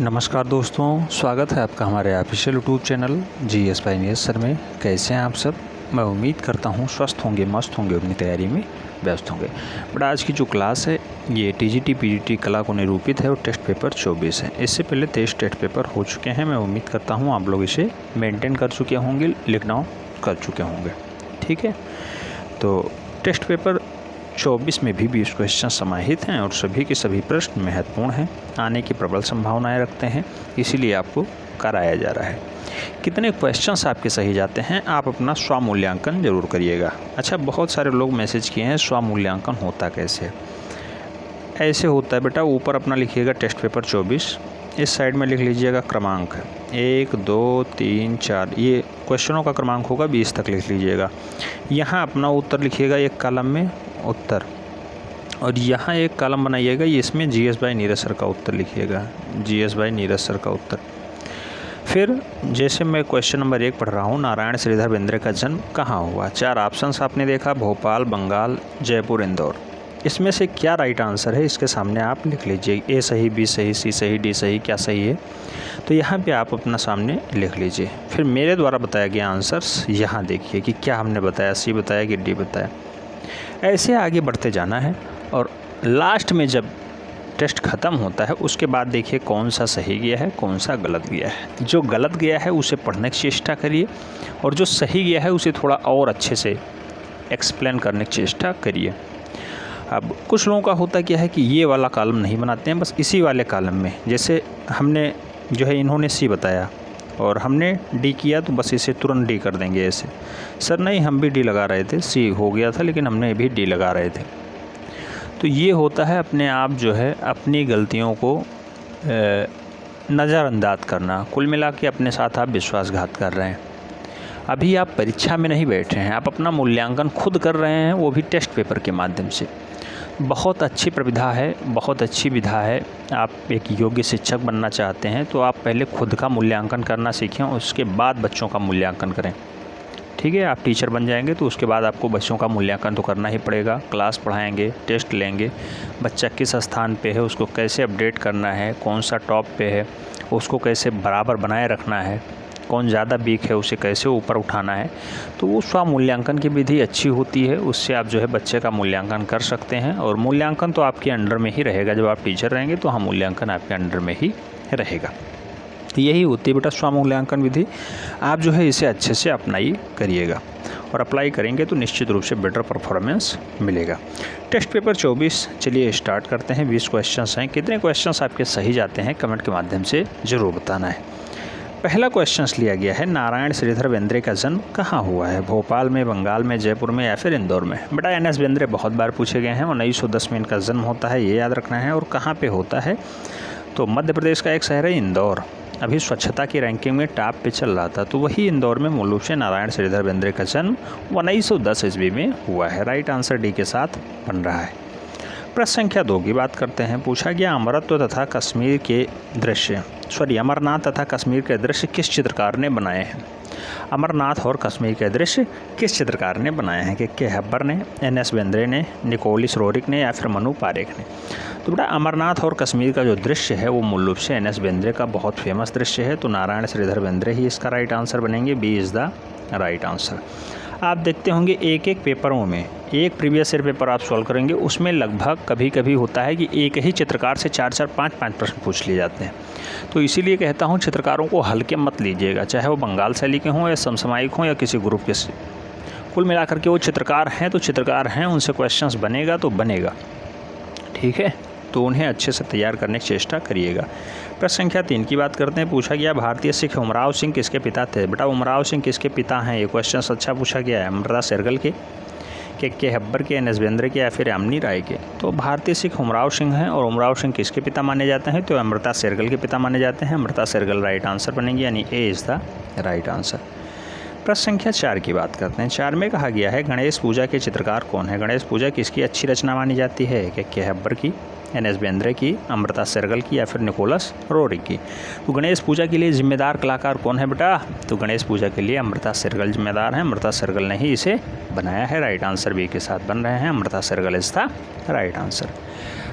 नमस्कार दोस्तों, स्वागत है आपका हमारे official YouTube channel GS Pioneer sir में। कैसे हैं आप सब? मैं उम्मीद करता हूं स्वस्थ होंगे, मस्त होंगे, अपनी तैयारी में व्यस्त होंगे। बट आज की जो क्लास है ये टीजीटी पीजीटी कला को निरूपित है और टेस्ट पेपर 24 है। इससे पहले 23 टेस्ट पेपर हो चुके हैं। मैं उम्मीद करता हूँ आप लोग इसे मेनटेन कर चुके होंगे, लिखना कर चुके होंगे। ठीक है, तो टेस्ट पेपर 24 में भी 20 क्वेश्चन समाहित हैं और सभी के सभी प्रश्न महत्वपूर्ण हैं, आने की प्रबल संभावनाएं रखते हैं, इसीलिए आपको कराया जा रहा है। कितने क्वेश्चंस आपके सही जाते हैं, आप अपना स्वमूल्यांकन जरूर करिएगा। अच्छा, बहुत सारे लोग मैसेज किए हैं स्वमूल्यांकन होता कैसे? ऐसे होता है बेटा, ऊपर अपना लिखिएगा टेस्ट पेपर 24, इस साइड में लिख लीजिएगा क्रमांक 1 2 3 4, ये क्वेश्चनों का क्रमांक होगा, 20 तक लिख लीजिएगा। यहाँ अपना उत्तर लिखिएगा एक कॉलम में उत्तर, और यहाँ एक कॉलम बनाइएगा, इसमें जीएस बाई नीरज सर का उत्तर लिखिएगा, जीएस बाई नीरज सर का उत्तर। फिर जैसे मैं क्वेश्चन नंबर 1 पढ़ रहा हूँ, नारायण श्रीधर बेंद्रे का जन्म कहाँ हुआ? 4 ऑप्शंस आपने देखा, भोपाल, बंगाल, जयपुर, इंदौर। इसमें से क्या राइट आंसर है इसके सामने आप लिख लीजिए, ए सही, बी सही, सी सही, डी सही, क्या सही है, तो यहाँ पे आप अपना सामने लिख लीजिए। फिर मेरे द्वारा बताया गया आंसर्स यहाँ देखिए कि क्या हमने बताया, सी बताया कि डी बताया। ऐसे आगे बढ़ते जाना है और लास्ट में जब टेस्ट ख़त्म होता है उसके बाद देखिए कौन सा सही गया है, कौन सा गलत गया है। जो गलत गया है उसे पढ़ने की चेष्टा करिए और जो सही गया है उसे थोड़ा और अच्छे से एक्सप्लेन करने की चेष्टा करिए। अब कुछ लोगों का होता क्या है कि ये वाला कॉलम नहीं बनाते हैं, बस इसी वाले कॉलम में, जैसे हमने जो है इन्होंने सी बताया और हमने डी किया तो बस इसे तुरंत डी कर देंगे ऐसे। सर नहीं, हम भी डी लगा रहे थे, सी हो गया था लेकिन हमने भी डी लगा रहे थे। तो ये होता है अपने आप जो है अपनी गलतियों को नज़रअंदाज करना। कुल मिला के अपने साथ आप विश्वासघात कर रहे हैं। अभी आप परीक्षा में नहीं बैठ रहे हैं, आप अपना मूल्यांकन खुद कर रहे हैं, वो भी टेस्ट पेपर के माध्यम से। बहुत अच्छी प्रविधा है, बहुत अच्छी विधा है। आप एक योग्य शिक्षक बनना चाहते हैं तो आप पहले खुद का मूल्यांकन करना सीखें, उसके बाद बच्चों का मूल्यांकन करें। ठीक है, आप टीचर बन जाएंगे तो उसके बाद आपको बच्चों का मूल्यांकन तो करना ही पड़ेगा। क्लास पढ़ाएंगे, टेस्ट लेंगे, बच्चा किस स्थान पे है उसको कैसे अपडेट करना है, कौन सा टॉप पे है उसको कैसे बराबर बनाए रखना है, कौन ज़्यादा वीक है उसे कैसे ऊपर उठाना है। तो वो स्वमूल्यांकन की विधि अच्छी होती है, उससे आप जो है बच्चे का मूल्यांकन कर सकते हैं। और मूल्यांकन तो आपके अंडर में ही रहेगा, जब आप टीचर रहेंगे तो हाँ मूल्यांकन आपके अंडर में ही रहेगा। तो यही होती है बेटा स्वमूल्यांकन विधि। आप जो है इसे अच्छे से अप्लाई करिएगा और अप्लाई करेंगे तो निश्चित रूप से बेटर परफॉर्मेंस मिलेगा। टेस्ट पेपर 24 चलिए स्टार्ट करते हैं। 20 क्वेश्चंस हैं। कितने क्वेश्चंस आपके सही जाते हैं कमेंट के माध्यम से ज़रूर बताना है। पहला क्वेश्चन लिया गया है, नारायण श्रीधर बेंद्रे का जन्म कहाँ हुआ है? भोपाल में, बंगाल में, जयपुर में या फिर इंदौर में? बेटा एनएस बेंद्रे बहुत बार पूछे गए हैं। 1910 में इनका जन्म होता है, ये याद रखना है। और कहाँ पे होता है? तो मध्य प्रदेश का एक शहर है इंदौर। अभी स्वच्छता की रैंकिंग में टॉप पे चल रहा था, तो वही इंदौर में मूल रूप से नारायण श्रीधर बेंद्रे का जन्म 1910 ईस्वी में हुआ है। राइट आंसर डी के साथ बन रहा है। प्रश्न संख्या 2 की बात करते हैं। पूछा गया अमरत्व तथा कश्मीर के दृश्य अमरनाथ तथा कश्मीर के दृश्य किस चित्रकार ने बनाए हैं? अमरनाथ और कश्मीर के दृश्य किस चित्रकार ने बनाए हैं? कि के हेब्बर ने, एनएस बेंद्रे ने, निकोलस रोरिक ने या फिर मनु पारेख ने? तो बेटा अमरनाथ और कश्मीर का जो दृश्य है वो मूल रूप से एनएस बेंद्रे का बहुत फेमस दृश्य है, तो नारायण श्रीधर बेंद्रे ही इसका राइट आंसर बनेंगे। B is the right answer. आप देखते होंगे एक एक पेपरों में, एक प्रीवियस ईयर पेपर आप सॉल्व करेंगे उसमें लगभग कभी कभी होता है कि एक ही चित्रकार से 4-4, 5-5 प्रश्न पूछ लिए जाते हैं। तो इसीलिए कहता हूँ चित्रकारों को हल्के मत लीजिएगा, चाहे वो बंगाल शैली के हों या समसामयिक हों या किसी ग्रुप के से। कुल मिलाकर के वो चित्रकार हैं तो चित्रकार हैं, उनसे क्वेश्चंस बनेगा तो बनेगा। ठीक है, तो उन्हें अच्छे से तैयार करने की चेष्टा करिएगा। प्रश्न संख्या 3 की बात करते हैं। पूछा गया भारतीय सिख उमराव सिंह किसके पिता थे? बेटा उमराव सिंह किसके पिता हैं? ये क्वेश्चन अच्छा पूछा गया है। अमृता शेरगिल के हेब्बर के, एनएस बेंद्रे के या फिर यामिनी राय के? तो भारतीय सिख उमराव सिंह हैं और उमराव सिंह किसके पिता माने जाते हैं? तो अमृता शेरगिल के पिता माने जाते हैं। अमृता शेरगिल राइट आंसर बनेंगे, यानी ए इज़ द राइट आंसर। प्रश्न संख्या 4 की बात करते हैं। 4 में कहा गया है गणेश पूजा के चित्रकार कौन है? गणेश पूजा किसकी अच्छी रचना मानी जाती है? के हेब्बर की, एनएस बेंद्रे की, अमृता शेरगिल की या फिर निकोलस रोरिक की? तो गणेश पूजा के लिए जिम्मेदार कलाकार कौन है बेटा? तो गणेश पूजा के लिए अमृता शेरगिल जिम्मेदार हैं। अमृता शेरगिल ने ही इसे बनाया है। राइट आंसर बी के साथ बन रहे हैं। Amrita Shergil is the right answer.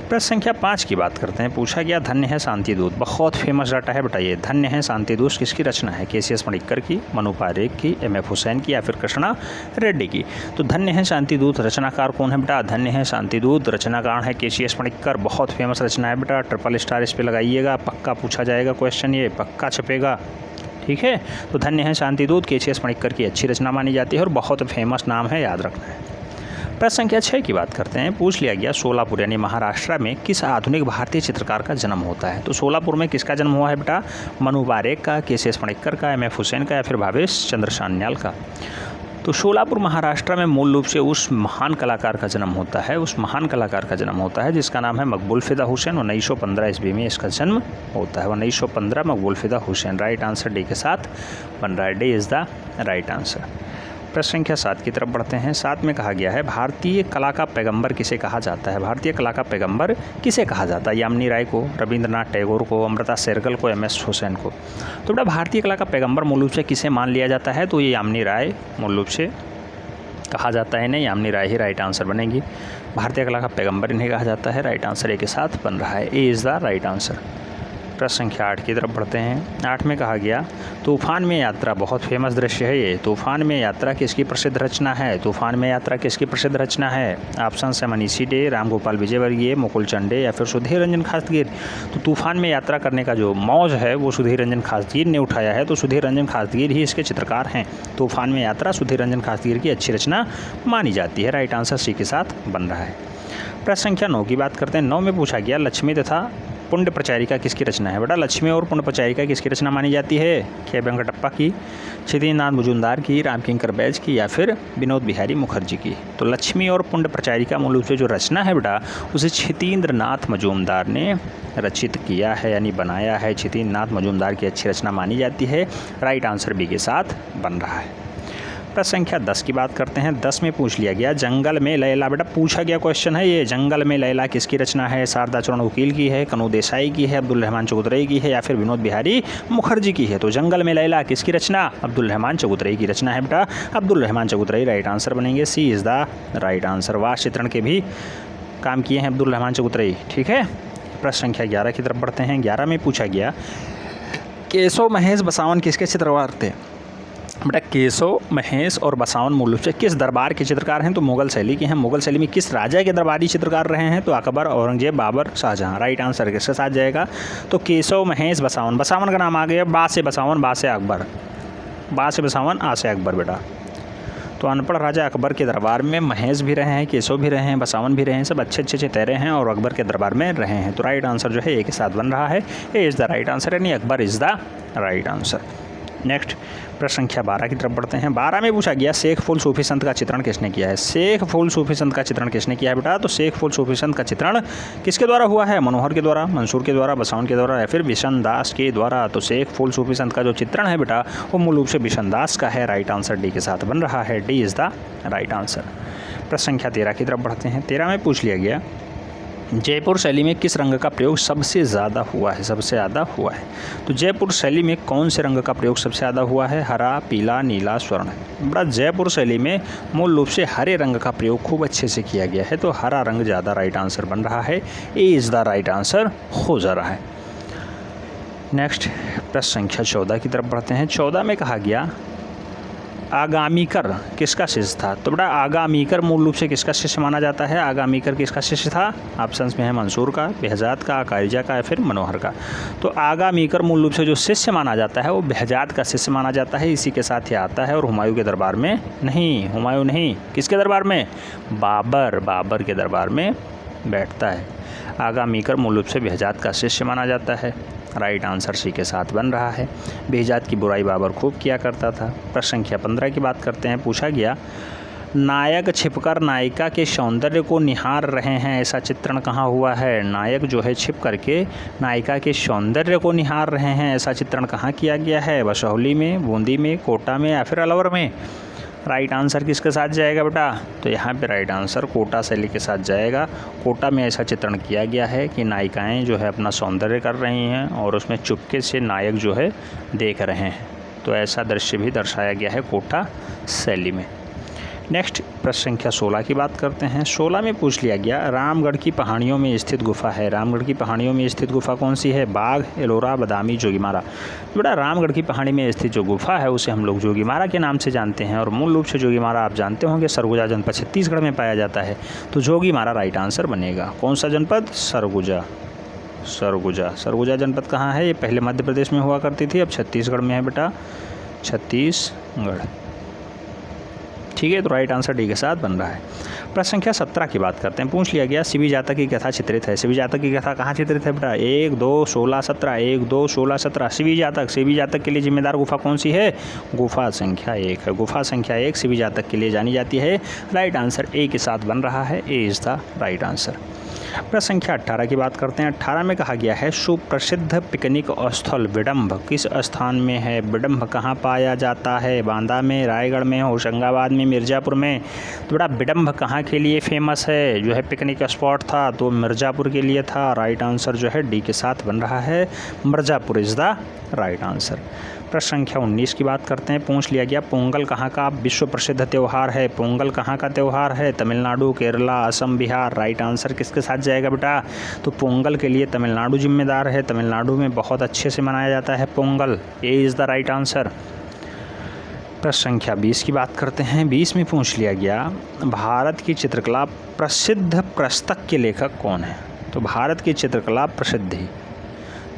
प्रश्न संख्या 5 की बात करते हैं। पूछा गया धन्य है शांति दूत, बहुत फेमस डाटा है, बताइए धन्य है शांति दूत किसकी रचना है? के.सी.एस. मणिक्कर की, मनु पारेख की, M.F. हुसैन की या फिर कृष्णा रेड्डी की? तो धन्य है शांति दूत रचनाकार कौन है बेटा? धन्य है शांति दूत रचनाकार है के.सी.एस. मणिक्कर, बहुत फेमस रचना है बेटा। ट्रिपल स्टार इस पर लगाइएगा, पक्का पूछा जाएगा क्वेश्चन, ये पक्का छपेगा, ठीक है। तो धन्य है शांति दूत के.सी.एस. मणिक्कर की अच्छी रचना मानी जाती है और बहुत फेमस नाम है, याद रखना है। प्रश्न संख्या 6 की बात करते हैं। पूछ लिया गया सोलापुर यानी महाराष्ट्र में किस आधुनिक भारतीय चित्रकार का जन्म होता है? तो सोलापुर में किसका जन्म हुआ है बेटा? मनु पारेख का, के.सी.एस. मणिक्कर का, M.F. हुसैन का या फिर भावेश चंद्र सान्याल का? तो सोलापुर महाराष्ट्र में मूल रूप से उस महान कलाकार का जन्म होता है, उस महान कलाकार का जन्म होता है जिसका नाम है मकबूल फिदा हुसैन। 1915 ईस्वी में इसका जन्म होता है। 1915 मकबूल फिदा हुसैन। राइट आंसर डी के साथ बन रहा है, D is the right answer. प्रश्न संख्या 7 की तरफ बढ़ते हैं। 7 में कहा गया है भारतीय कला का पैगंबर किसे कहा जाता है? भारतीय कला का पैगंबर किसे कहा जाता है? यामिनी राय को, रविंद्रनाथ टैगोर को, अमृता शेरगिल को, M.S. हुसैन को? तो बेटा भारतीय कला का पैगंबर मूल रूप से किसे मान लिया जाता है? तो ये यामिनी राय मूल रूप से कहा जाता है। नहीं, यामिनी राय ही राइट आंसर बनेगी। भारतीय कला का पैगंबर इन्हें कहा जाता है। राइट आंसर ए के साथ बन रहा है, A is the right answer. प्रश्न संख्या 8 की तरफ बढ़ते हैं। 8 में कहा गया तूफान में यात्रा, बहुत फेमस दृश्य है ये। तूफान में यात्रा किसकी प्रसिद्ध रचना है? तूफान में यात्रा किसकी प्रसिद्ध रचना है? ऑप्शन है मनीषी डे, राम गोपाल विजयवर्गीय, मुकुल चंडे या फिर सुधीर रंजन खासगीर। तो तूफान में यात्रा करने का जो मौज है वो सुधीर रंजन खासगीर ने उठाया है, तो सुधीर रंजन खासगीर ही इसके चित्रकार हैं। तूफान में यात्रा सुधीर रंजन खासगीर की अच्छी रचना मानी जाती है। राइट आंसर सी के साथ बन रहा है। प्रश्न संख्या 9 की बात करते हैं। 9 में पूछा गया लक्ष्मी तथा पुण्य प्रचारिका किसकी रचना है? बेटा लक्ष्मी और पुण्य प्रचारिका किसकी रचना मानी जाती है? के वेंकटप्पा की, क्षितिज मजूमदार की, रामकिंकर बैज की या फिर विनोद बिहारी मुखर्जी की? तो लक्ष्मी और पुण्य प्रचारिका मूल रूप से जो रचना है बेटा उसे क्षितीन्द्रनाथ मजूमदार ने रचित किया है यानी बनाया है। क्षितीन्द्रनाथ मजूमदार की अच्छी रचना मानी जाती है। राइट आंसर बी के साथ बन रहा है। प्रश्न संख्या 10 की बात करते हैं। 10 में पूछ लिया गया जंगल में लैला, बेटा पूछा गया क्वेश्चन है ये, जंगल में लैला किसकी रचना है? शारदा चरण वकील की है, कनू देसाई की है, अब्दुल रहमान चौधरी की है या फिर विनोद बिहारी मुखर्जी की है? तो जंगल में लैला किसकी रचना? अब्दुल रहमान चौधरी की रचना है बेटा, अब्दुल रहमान चौधरी राइट आंसर बनेंगे। सी इज़ द राइट आंसर। वास चित्रण के भी काम किए हैं अब्दुल रहमान चौधरी, ठीक है। प्रश्न संख्या 11 की तरफ बढ़ते हैं। 11 में पूछा गया केशव महेश बसावन किसके चित्रकार थे? बेटा केशव महेश और बसावन मूल रूप से किस दरबार के चित्रकार हैं? तो मुगल शैली के हैं। मुगल शैली में किस राजा के दरबारी चित्रकार रहे हैं? तो अकबर, औरंगजेब, बाबर, शाहजहां। राइट आंसर किसके साथ जाएगा? तो केशव महेश बसावन। बसावन का नाम आ गया, बा से बसावन, बा से अकबर, बा से बसावन, आ से अकबर बेटा। तो अनपढ़ राजा अकबर के दरबार में महेश भी रहे हैं, केशव भी रहे हैं, बसावन भी रहे हैं, सब अच्छे अच्छे चेहरे हैं और अकबर के दरबार में रहे हैं। तो राइट आंसर जो है ए के साथ बन रहा है, A is the right answer यानी Akbar is the right answer. Next प्रश्न संख्या 12 की तरफ बढ़ते हैं। 12 में पूछा गया शेख फुल सूफी संत का चित्रण किसने किया है? शेख फुल सूफी संत का चित्रण किसने किया है बेटा? तो शेख फुल सूफी संत का चित्रण किसके द्वारा हुआ है? मनोहर के द्वारा, मंसूर के द्वारा, बसावन के द्वारा या फिर बिशन दास के द्वारा? तो शेख फुल सूफी संत का जो चित्रण है बेटा वो मूल रूप से बिशन दास का है। राइट आंसर डी के साथ बन रहा है, D is the right answer. प्रश्न संख्या 13 की तरफ बढ़ते हैं। 13 में पूछ लिया गया जयपुर शैली में किस रंग का प्रयोग सबसे ज़्यादा हुआ है? सबसे ज़्यादा हुआ है तो जयपुर शैली में कौन से रंग का प्रयोग सबसे ज़्यादा हुआ है? हरा, पीला, नीला, स्वर्ण। बड़ा जयपुर शैली में मूल रूप से हरे रंग का प्रयोग खूब अच्छे से किया गया है, तो हरा रंग ज़्यादा राइट आंसर बन रहा है, A is the right answer हो जा रहा है। नेक्स्ट प्रश्न संख्या 14 की तरफ बढ़ते हैं। 14 में कहा गया आगामीकर किसका शिष्य था? तो बेटा आगामीकर मूल रूप से किसका शिष्य माना जाता है? आगामीकर किसका शिष्य था? ऑप्शंस में है मंसूर का, बेहजाद का, कारिजा का या फिर मनोहर का। तो आगामीकर मूल रूप से जो शिष्य माना जाता है वो बेहजाद का शिष्य माना जाता है, इसी के साथ ही आता है और हुमायूं के दरबार में नहीं, हुमायूं नहीं, किसके दरबार में? बाबर, बाबर के दरबार में बैठता है। आगामीकर मूल रूप से बेहजाद का शिष्य माना जाता है। राइट आंसर सी के साथ बन रहा है। बेहजाद की बुराई बाबर खूब किया करता था। प्रश्न संख्या 15 की बात करते हैं। पूछा गया नायक छिपकर नायिका के सौंदर्य को निहार रहे हैं, ऐसा चित्रण कहाँ हुआ है? नायक जो है छिप करके नायिका के सौंदर्य को निहार रहे हैं, ऐसा चित्रण कहाँ किया गया है? बसौली में, बूंदी में, कोटा में या फिर अलवर में? राइट आंसर किसके साथ जाएगा बेटा? तो यहाँ पे राइट आंसर कोटा शैली के साथ जाएगा। कोटा में ऐसा चित्रण किया गया है कि नायिकाएं जो है अपना सौंदर्य कर रही हैं और उसमें चुपके से नायक जो है देख रहे हैं, तो ऐसा दृश्य भी दर्शाया गया है कोटा शैली में। नेक्स्ट प्रश्न संख्या 16 की बात करते हैं। 16 में पूछ लिया गया रामगढ़ की पहाड़ियों में स्थित गुफा है। रामगढ़ की पहाड़ियों में स्थित गुफा कौन सी है? बाघ, एलोरा, बदामी, जोगीमारा। बेटा रामगढ़ की पहाड़ी में स्थित जो गुफा है उसे हम लोग जोगीमारा के नाम से जानते हैं और मूल रूप से जोगीमारा आप जानते होंगे सरगुजा जनपद छत्तीसगढ़ में पाया जाता है। तो जोगीमारा राइट आंसर बनेगा। कौन सा जनपद? सरगुजा। सरगुजा जनपद कहाँ है? ये पहले मध्य प्रदेश में हुआ करती थी, अब छत्तीसगढ़ में है बेटा, छत्तीसगढ़। ठीक है, तो राइट आंसर डी के साथ बन रहा है। प्रश्न संख्या 17 की बात करते हैं। पूछ लिया गया शिवी जातक की कथा चित्रित है। शिवी जातक की कथा कहाँ चित्रित है बेटा? 1, 2, 16, 17। 1, 2, 16, 17। शिवी जातक के लिए जिम्मेदार गुफा कौन सी है? गुफा संख्या 1 है। गुफा संख्या 1 शिवी जातक के लिए जानी जाती है। राइट आंसर ए के साथ बन रहा है। A is the right answer. प्रश्न संख्या 18 की बात करते हैं। 18 में कहा गया है सुप्रसिद्ध पिकनिक स्थल विडम्ब किस स्थान में है? विडम्ब कहाँ पाया जाता है? बांदा में, रायगढ़ में, होशंगाबाद में, मिर्ज़ापुर में। तो बेटा विडम्ब कहाँ के लिए फेमस है? जो है पिकनिक स्पॉट था तो मिर्ज़ापुर के लिए था। राइट आंसर जो है डी के साथ बन रहा है। Mirzapur is the right answer. प्रश्न संख्या 19 की बात करते हैं। पूछ लिया गया पोंगल कहाँ का विश्व प्रसिद्ध त्यौहार है? पोंगल कहाँ का त्यौहार है? तमिलनाडु, केरला, असम, बिहार। राइट आंसर किसके साथ जाएगा बेटा? तो पोंगल के लिए तमिलनाडु जिम्मेदार है। तमिलनाडु में बहुत अच्छे से मनाया जाता है पोंगल। ए इज़ द राइट आंसर। प्रश्न संख्या 20 की बात करते हैं। 20 में पूछ लिया गया भारत की चित्रकला प्रसिद्ध पुस्तक के लेखक कौन है? तो भारत की चित्रकला प्रसिद्धि,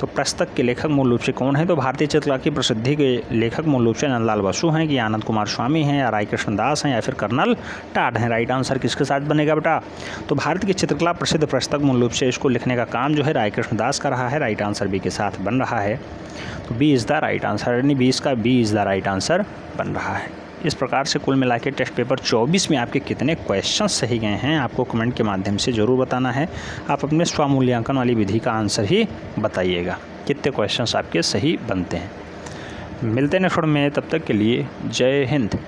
तो पुस्तक के लेखक मूल रूप से कौन है? तो भारतीय चित्रकला की प्रसिद्धि के लेखक मूल रूप से नंदलाल बसु हैं कि आनंद कुमार स्वामी हैं या राय कृष्ण दास हैं या फिर कर्नल टाड हैं। राइट आंसर किसके साथ बनेगा बेटा? तो भारत की चित्रकला प्रसिद्ध पुस्तक मूल रूप से इसको लिखने का काम जो है राय कृष्ण दास का रहा है। राइट आंसर बी के साथ बन रहा है। तो B is the right answer, यानी 20 का B is the right answer बन रहा है। इस प्रकार से कुल मिला के टेस्ट पेपर 24 में आपके कितने क्वेश्चन सही गए हैं आपको कमेंट के माध्यम से ज़रूर बताना है। आप अपने स्वमूल्यांकन वाली विधि का आंसर ही बताइएगा कितने क्वेश्चंस आपके सही बनते हैं। मिलते हैं नेक्स्ट में, तब तक के लिए जय हिंद।